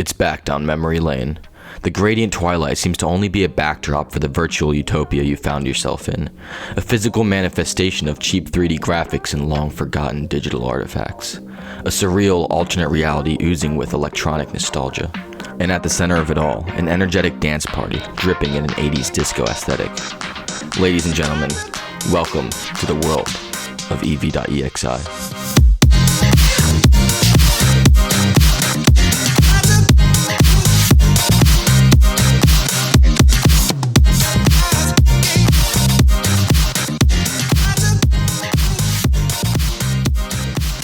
It's back down memory lane. The gradient twilight seems to only be a backdrop for the virtual utopia you found yourself in, a physical manifestation of cheap 3D graphics and long-forgotten digital artifacts, a surreal alternate reality oozing with electronic nostalgia. And at the center of it all, an energetic dance party dripping in an 80s disco aesthetic. Ladies and gentlemen, welcome to the world of Ev.exi.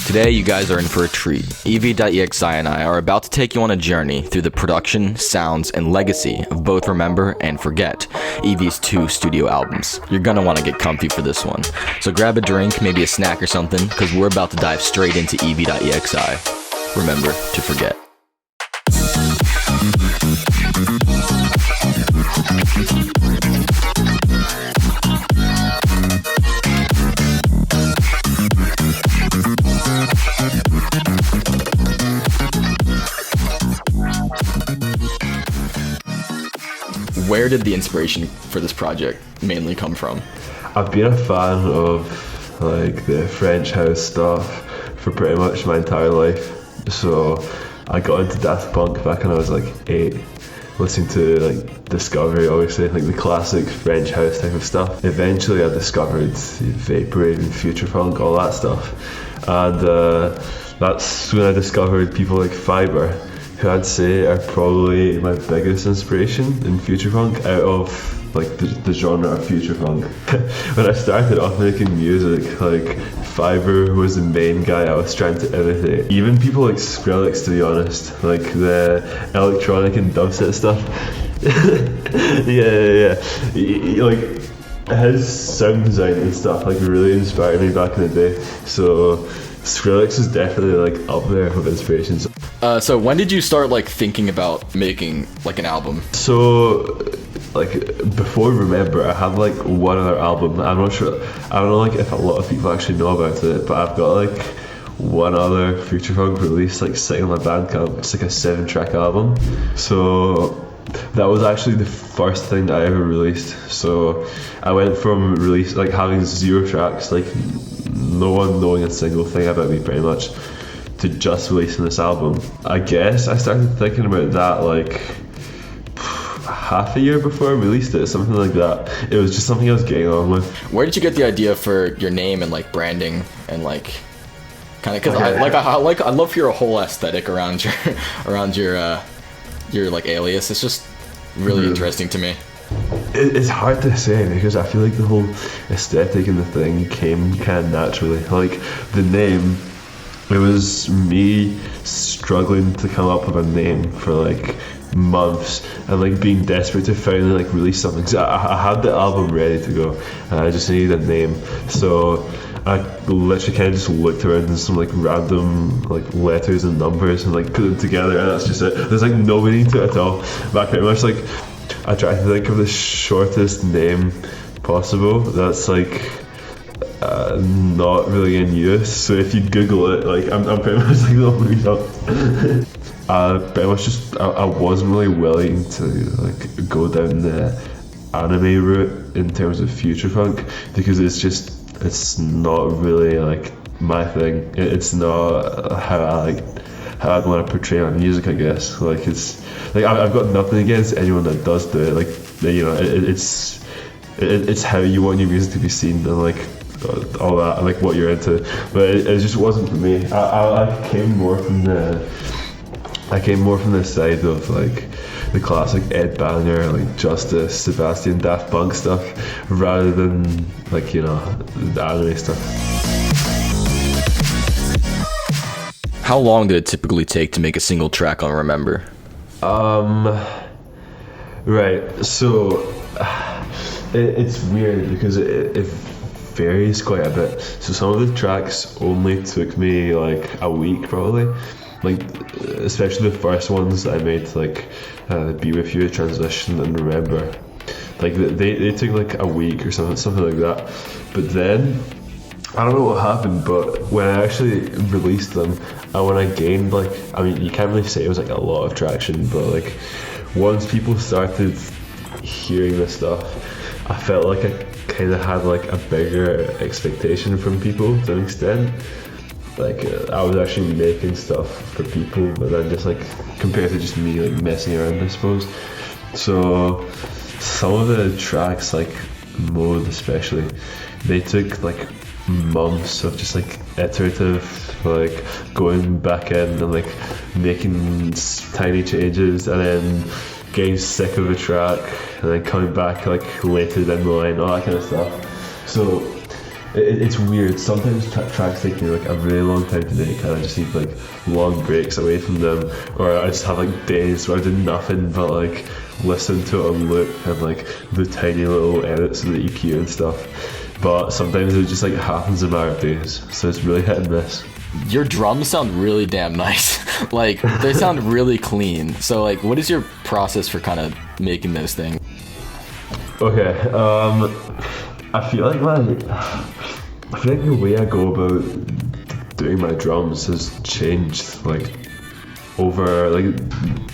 Today, you guys are in for a treat. Ev.exi and I are about to take you on a journey through the production, sounds, and legacy of both Remember and Forget, Eev's 2 studio albums. You're gonna want to get comfy for this one. So grab a drink, maybe a snack or something, because we're about to dive straight into Ev.exi. Remember to forget. Where did the inspiration for this project mainly come from? I've been a fan of like the French house stuff for pretty much my entire life. So I got into Daft Punk back when I was like 8, listening to like Discovery, obviously, like the classic French house type of stuff. Eventually I discovered Vaporwave and Future Funk, all that stuff. And that's when I discovered people like Fiber, who I'd say are probably my biggest inspiration in future funk out of like the genre of future funk. When I started off making music, like Fiber was the main guy I was trying to imitate. Even people like Skrillex, to be honest, like the electronic and dubstep stuff. yeah. Like his sound design and stuff like really inspired me back in the day. So Skrillex is definitely like up there with inspirations. So when did you start like thinking about making like an album? So like before Remember, I had like one other album. I'm not sure, I don't know like if a lot of people actually know about it, but I've got like one other Future Funk release like sitting on my Bandcamp. It's like a 7-track album. So that was actually the first thing that I ever released. So I went from release like having 0 tracks, like no one knowing a single thing about me pretty much, to just releasing this album. I guess I started thinking about that like half a year before I released it, something like that. It was just something I was getting on with. Where did you get the idea for your name and like branding and like kind of, because I love your whole aesthetic around your like alias. It's just really interesting to me. It's hard to say because I feel like the whole aesthetic and the thing came kind of naturally. Like the name, it was me struggling to come up with a name for like months and like being desperate to finally like release something. So I had the album ready to go and I just needed a name. So I literally kind of just looked around in some like random like letters and numbers and like put them together, and that's just it. There's like no meaning to it at all. But I pretty much like I tried to think of the shortest name possible that's like not really in use. So if you Google it, like I'm pretty much like the only result. Pretty much just I wasn't really willing to like go down the anime route in terms of future funk because it's not really like my thing. It's not how I want to portray my music, I guess. Like it's like I've got nothing against anyone that does do it. Like you know, it's how you want your music to be seen and like all that, like what you're into. But it just wasn't for me. I came more from the side of like the classic Ed Banger, like Justice, Sebastian, Daft Punk stuff, rather than like, you know, the anime stuff. How long did it typically take to make a single track on Remember? Right, so it's weird because it varies quite a bit. So some of the tracks only took me like a week probably. Like especially the first ones that I made, like Be With You, Transition and Remember. Like they took like a week or something like that. But then I don't know what happened, but when I actually released them, and when I gained like, I mean, you can't really say it was like a lot of traction, but like once people started hearing this stuff, I felt like I kind of had like a bigger expectation from people to an extent. Like I was actually making stuff for people, but then just like compared to just me like messing around, I suppose. So some of the tracks, like Mode especially, they took like months of just like iterative, like going back in and like making tiny changes, and then getting sick of a track, and then coming back like later down the line, all that kind of stuff. So it's weird. Sometimes tracks take me like a really long time to make, and I just need like long breaks away from them, or I just have like days where I did nothing but like listen to it on loop and like the tiny little edits in the EQ and stuff. But sometimes it just like happens in a matter of days, so it's really hit and miss. Your drums sound really damn nice. Like, they sound really clean. So like, what is your process for kind of making those things? Okay, I feel like the way I go about doing my drums has changed like over like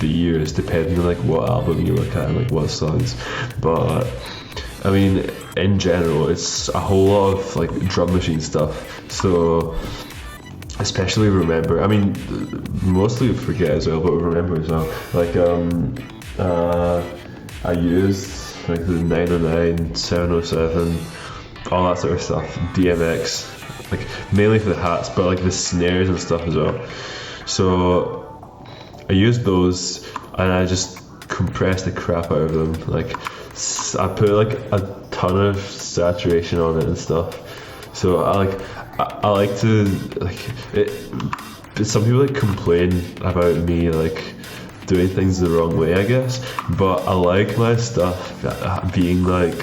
the years, depending on like what album you look at and like what songs. But I mean, in general, it's a whole lot of like drum machine stuff. So especially Remember. I mean, mostly Forget as well, but Remember as well. Like I used like the 909, 707, all that sort of stuff. DMX, like mainly for the hats, but like the snares and stuff as well. So I used those, and I just compressed the crap out of them. Like I put like a ton of saturation on it and stuff. So I like to like it. Some people like complain about me like doing things the wrong way, I guess. But I like my stuff being like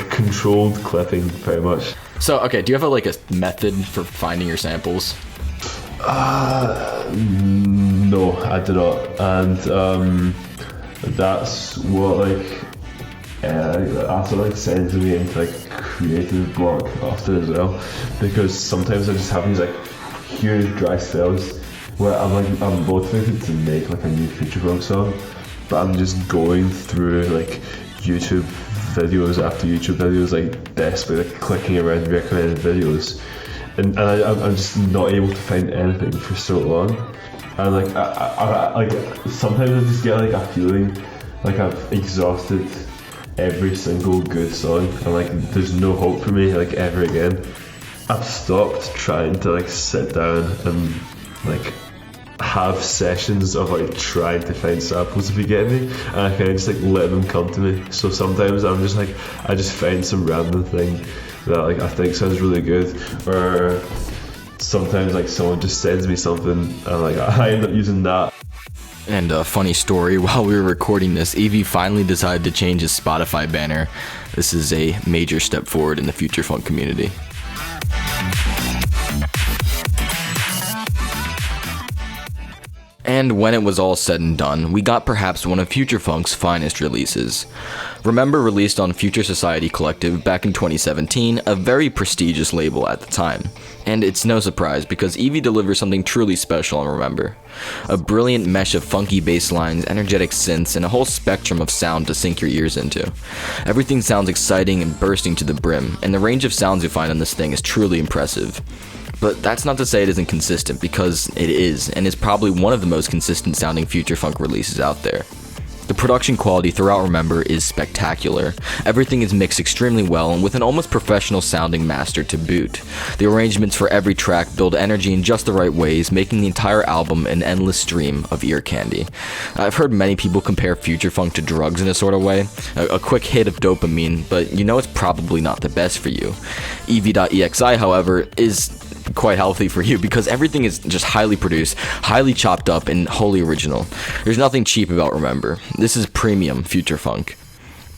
controlled clipping, very much. So okay, do you have a method for finding your samples? No, I do not, and that's what also sends me into like creative block often as well, because sometimes I just have these like huge dry spells where I'm motivated to make like a new Future Funk song, but I'm just going through like YouTube videos after YouTube videos, like desperately like, clicking around recommended videos. And I'm just not able to find anything for so long, and like I like sometimes I just get like a feeling like I've exhausted every single good song, and like there's no hope for me like ever again. I've stopped trying to like sit down and like have sessions of like trying to find samples, if you get me, and I kind of just like let them come to me. So sometimes I'm just like, I just find some random thing that like I think sounds really good, or sometimes like someone just sends me something and like I end up using that. And a funny story, while we were recording this, Ev finally decided to change his Spotify banner. This is a major step forward in the Future Funk community. And when it was all said and done, we got perhaps one of Future Funk's finest releases. Remember released on Future Society Collective back in 2017, a very prestigious label at the time. And it's no surprise, because Ev delivers something truly special on Remember. A brilliant mesh of funky bass lines, energetic synths, and a whole spectrum of sound to sink your ears into. Everything sounds exciting and bursting to the brim, and the range of sounds you find on this thing is truly impressive. But that's not to say it isn't consistent, because it is, and is probably one of the most consistent sounding Future Funk releases out there. The production quality throughout Remember is spectacular. Everything is mixed extremely well and with an almost professional sounding master to boot. The arrangements for every track build energy in just the right ways, making the entire album an endless stream of ear candy. I've heard many people compare Future Funk to drugs in a sort of way, a quick hit of dopamine, but you know it's probably not the best for you. Ev.exi, however, is quite healthy for you, because everything is just highly produced, highly chopped up, and wholly original. There's nothing cheap about Remember. This is premium Future Funk.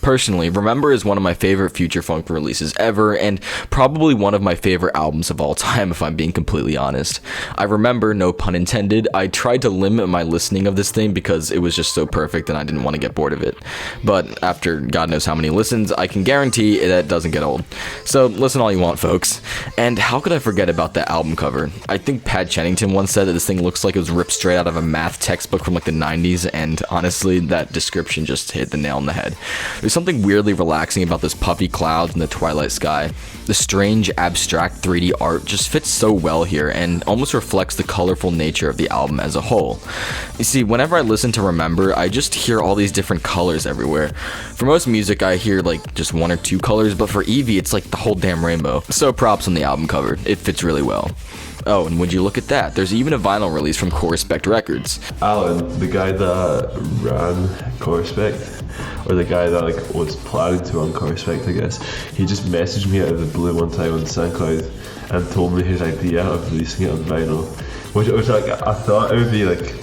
Personally, Remember is one of my favorite future funk releases ever, and probably one of my favorite albums of all time, if I'm being completely honest. I remember, no pun intended, I tried to limit my listening of this thing because it was just so perfect and I didn't want to get bored of it. But after God knows how many listens, I can guarantee that it doesn't get old. So listen all you want, folks. And how could I forget about that album cover? I think Pat Chennington once said that this thing looks like it was ripped straight out of a math textbook from like the 90s, and honestly, that description just hit the nail on the head. There's something weirdly relaxing about this puffy clouds in the twilight sky. The strange, abstract 3D art just fits so well here and almost reflects the colorful nature of the album as a whole. You see, whenever I listen to Remember, I just hear all these different colors everywhere. For most music, I hear like just one or two colors, but for Eevee, it's like the whole damn rainbow. So props on the album cover. It fits really well. Oh, and would you look at that? There's even a vinyl release from Quarks Rec Records. Alan, the guy that ran Quarks Rec, or the guy that like was planning to run Quarks Rec, I guess, he just messaged me out of the blue one time on SoundCloud and told me his idea of releasing it on vinyl, which like I thought it would be like,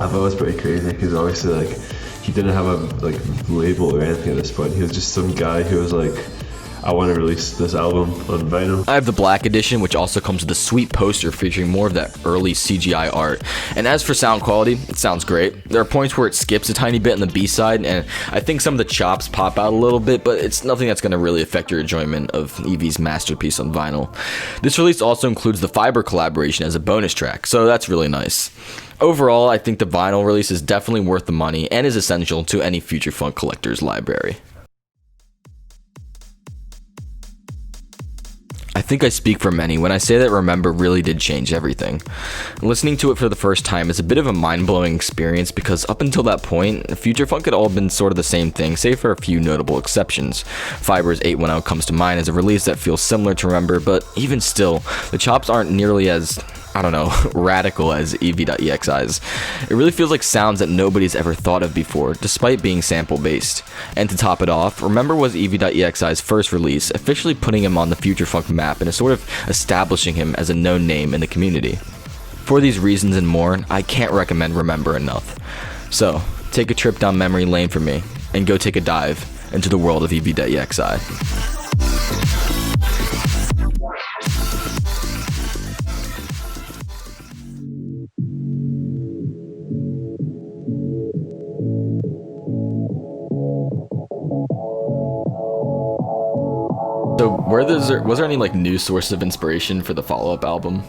I thought it was pretty crazy because obviously like he didn't have a like label or anything at this point. He was just some guy who was like, I want to release this album on vinyl. I have the black edition, which also comes with a sweet poster featuring more of that early CGI art. And as for sound quality, it sounds great. There are points where it skips a tiny bit in the B-side, and I think some of the chops pop out a little bit, but it's nothing that's going to really affect your enjoyment of Eevee's masterpiece on vinyl. This release also includes the Fiber collaboration as a bonus track, so that's really nice. Overall, I think the vinyl release is definitely worth the money and is essential to any future funk collector's library. I think I speak for many when I say that Remember really did change everything. Listening to it for the first time is a bit of a mind-blowing experience because up until that point, future funk had all been sort of the same thing, save for a few notable exceptions. Fiber's 810 comes to mind as a release that feels similar to Remember, but even still, the chops aren't nearly as, I don't know, radical as Ev.exi's. It really feels like sounds that nobody's ever thought of before, despite being sample-based. And to top it off, Remember was Ev.exi's first release, officially putting him on the future funk map and sort of establishing him as a known name in the community. For these reasons and more, I can't recommend Remember enough. So, take a trip down memory lane for me, and go take a dive into the world of Ev.exi. So, was there any like news sources of inspiration for the follow-up album?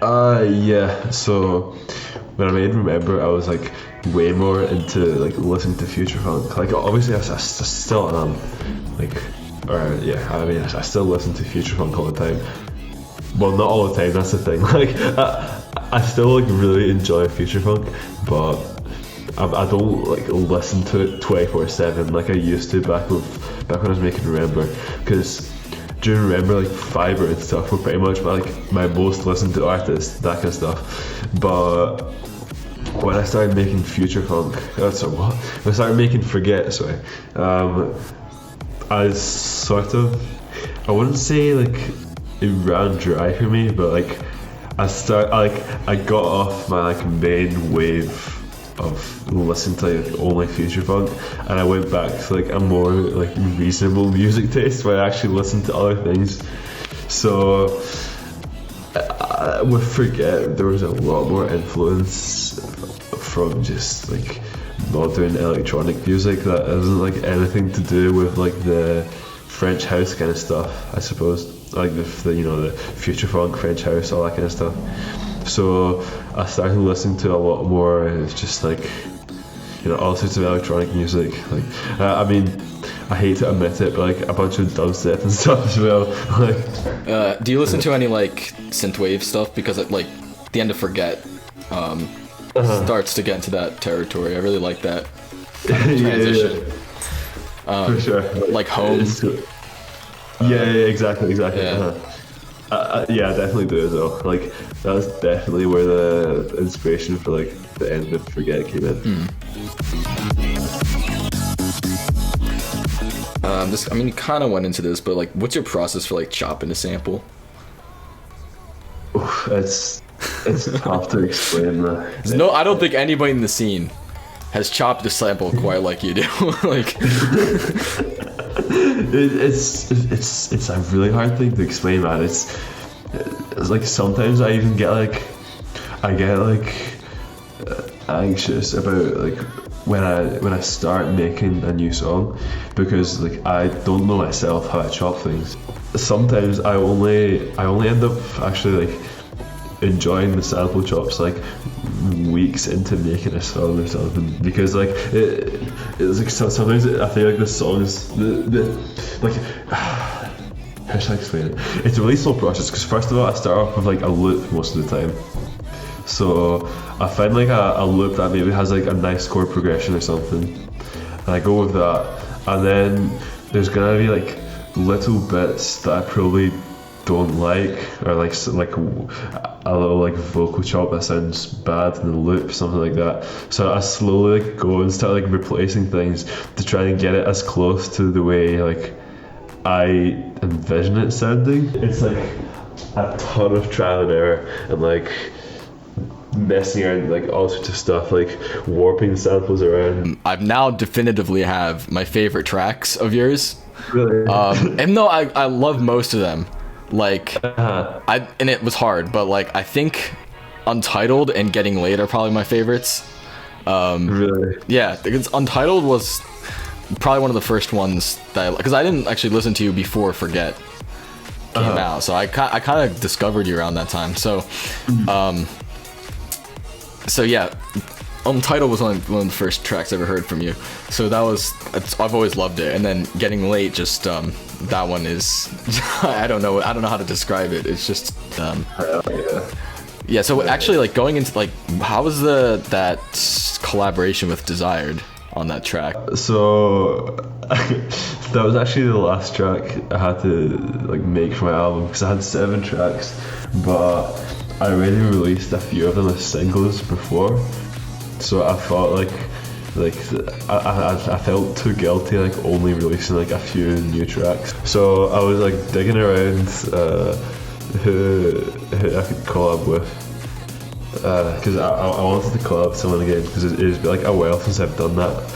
Yeah. So when I made Remember, I was like way more into like listening to future funk. Like obviously, I still am. I still listen to future funk all the time. Well, not all the time. That's the thing. Like I still like really enjoy future funk, but I don't like listen to it 24/7 like I used to back when I was making Remember, because during Remember like Fiber and stuff were pretty much my most listened to artists, that kind of stuff. But when I started making future funk, when I started making Forget, I sort of, I wouldn't say like it ran dry for me, but like I got off my like main wave of listening to like only future funk, and I went back to like a more like reasonable music taste where I actually listened to other things. So with Forget, there was a lot more influence from just like modern electronic music that isn't like anything to do with like the French house kind of stuff, I suppose, like the future funk, French house, all that kind of stuff. So I started listening to a lot more. It's just like, all sorts of electronic music. Like, I mean, I hate to admit it, but like a bunch of dubstep and stuff as well. Like, do you listen to any like synthwave stuff? Because at like the end of Forget, starts to get into that territory. I really like that kind of transition. Yeah. For sure. Like Home. Exactly. Yeah. Yeah, I definitely do as well. Like that was definitely where the inspiration for like the end of Forget came in. You kind of went into this, but like, what's your process for like chopping a sample? Oof, it's tough to explain. I don't think anybody in the scene has chopped the sample quite like you do. Like, it's a really hard thing to explain, man. It's like sometimes I even get like anxious about like when I start making a new song, because like I don't know myself how I chop things. Sometimes I only end up actually like enjoying the sample chops like weeks into making a song or something, because like it's like sometimes I feel like the song is like how should I explain it? It's a really slow process, because first of all I start off with like a loop most of the time. So I find like a loop that maybe has like a nice chord progression or something, and I go with that, and then there's gonna be like little bits that I probably don't like, or like a little like vocal chop that sounds bad in the loop, something like that. So I slowly like go and start like replacing things to try and get it as close to the way like I envision it sounding. It's like a ton of trial and error, and like messing around like all sorts of stuff, like warping samples around. I've now definitively have my favorite tracks of yours. Really? And though I love most of them, like and it was hard, but like I think Untitled and Getting Late are probably my favorites. Really? Yeah, because Untitled was probably one of the first ones that, because I didn't actually listen to you before Forget came out, so I kind of discovered you around that time. So yeah, Untitled was one of the first tracks I ever heard from you. So I've always loved it. And then Getting Late, just that one is I don't know how to describe it. It's just yeah. So actually, like going into like, how was that collaboration with Desired on that track? So that was actually the last track I had to like make for my album, because I had 7 tracks, but I already released a few of them as singles before, so I felt like I felt too guilty like only releasing like a few new tracks. So I was like digging around who I could collab with, because I wanted to collab with someone again, because it's been like a while since I've done that.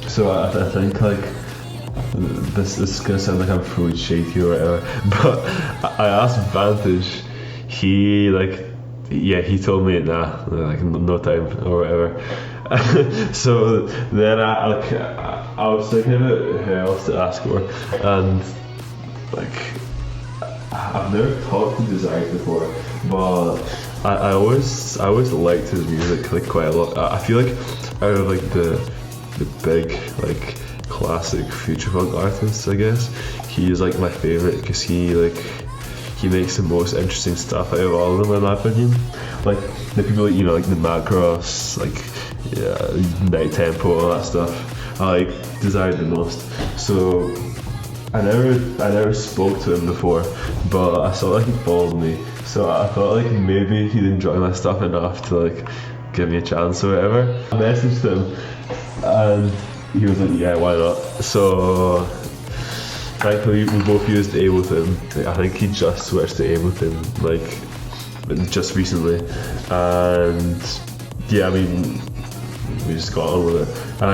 So I think like this is gonna sound like I'm fully shaky or whatever, but I asked Vantage. He told me nah, like no time or whatever. So then I was thinking about who else to ask for, and like I've never talked to Desired before, but I always liked his music like quite a lot. I feel like out of like the big like classic future funk artists, I guess he is like my favorite, because he makes the most interesting stuff out of all of them, in my opinion. Like the people, you know, like the Macross, like Night Tempo, all that stuff, I like Desired the most. So I never spoke to him before, but I saw like he followed me, so I thought like maybe he'd enjoy my stuff enough to like give me a chance or whatever. I messaged him, and he was like, yeah, why not? So thankfully we both used Ableton. I think he just switched to Ableton like just recently, and yeah, I mean we just got on with it, and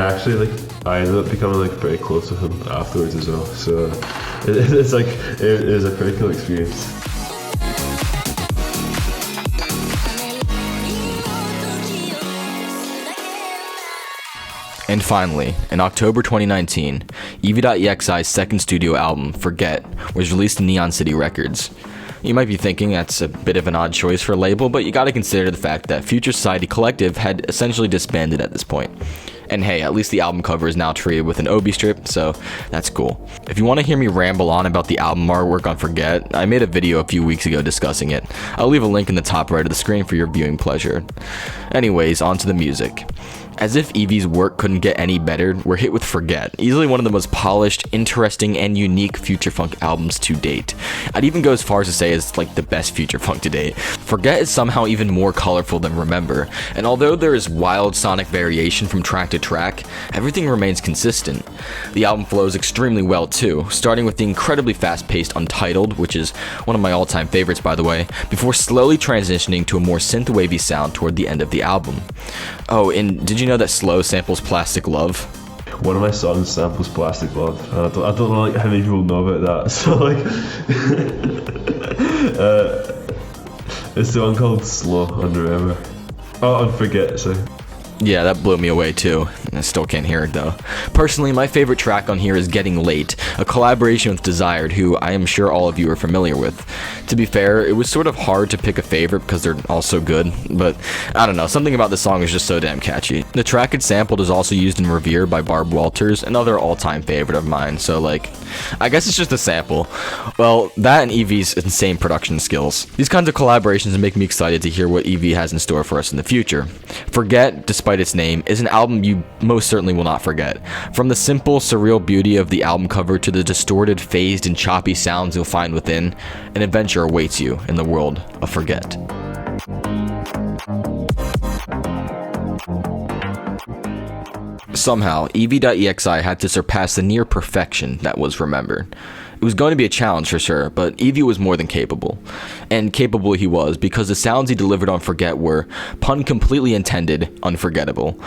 I ended up becoming like very close with him afterwards as well. So it's like it was a pretty cool experience. And finally, in October 2019, Ev.exi's second studio album, Forget, was released in Neon City Records. You might be thinking that's a bit of an odd choice for a label, but you gotta consider the fact that Future Society Collective had essentially disbanded at this point. And hey, at least the album cover is now treated with an Obi strip, so that's cool. If you want to hear me ramble on about the album artwork on Forget, I made a video a few weeks ago discussing it. I'll leave a link in the top right of the screen for your viewing pleasure. Anyways, on to the music. As if Evie's work couldn't get any better, we're hit with Forget, easily one of the most polished, interesting, and unique future funk albums to date. I'd even go as far as to say it's like the best future funk to date. Forget is somehow even more colorful than Remember, and although there is wild sonic variation from track to track, everything remains consistent. The album flows extremely well too, starting with the incredibly fast-paced Untitled, which is one of my all-time favorites by the way, before slowly transitioning to a more synth-wavy sound toward the end of the album. Oh, and did you know that Slow samples Plastic Love? One of my songs samples Plastic Love. I don't know like how many people know about that. So like, it's the one called Slow on Remember. Oh, on Forget. So. Yeah, that blew me away too. I still can't hear it though. Personally, my favorite track on here is Getting Late, a collaboration with Desired, who I am sure all of you are familiar with. To be fair, it was sort of hard to pick a favorite because they're all so good, but I don't know, something about the song is just so damn catchy. The track it sampled is also used in Revere by Barb Walters, another all-time favorite of mine, so like, I guess it's just a sample. Well, that and Ev.exi's insane production skills. These kinds of collaborations make me excited to hear what Ev has in store for us in the future. Forget, despite its name, is an album you most certainly will not forget. From the simple, surreal beauty of the album cover to the distorted, phased, and choppy sounds you'll find within, an adventure awaits you in the world of Forget. Somehow, Ev.exi had to surpass the near perfection that was Remember. It was going to be a challenge for sure, but Ev was more than capable. And capable he was because the sounds he delivered on Forget were, pun completely intended, unforgettable.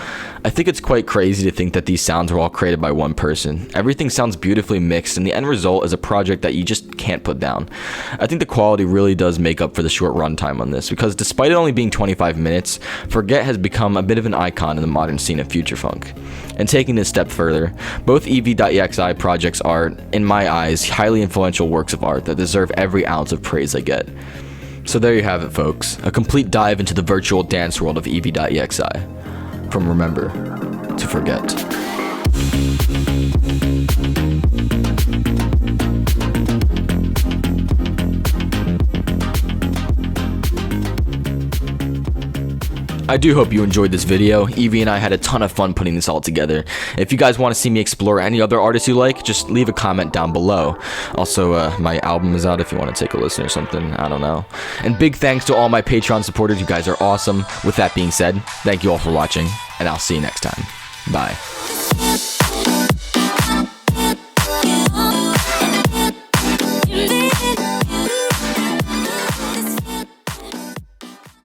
I think it's quite crazy to think that these sounds were all created by one person. Everything sounds beautifully mixed, and the end result is a project that you just can't put down. I think the quality really does make up for the short runtime on this, because despite it only being 25 minutes, Forget has become a bit of an icon in the modern scene of future funk. And taking this step further, both Ev.exi projects are, in my eyes, highly influential works of art that deserve every ounce of praise they get. So there you have it, folks. A complete dive into the virtual dance world of Ev.exi. From Remember to Forget. I do hope you enjoyed this video. Evie and I had a ton of fun putting this all together. If you guys want to see me explore any other artists you like, just leave a comment down below. Also, my album is out if you want to take a listen or something. I don't know. And big thanks to all my Patreon supporters. You guys are awesome. With that being said, thank you all for watching, and I'll see you next time. Bye.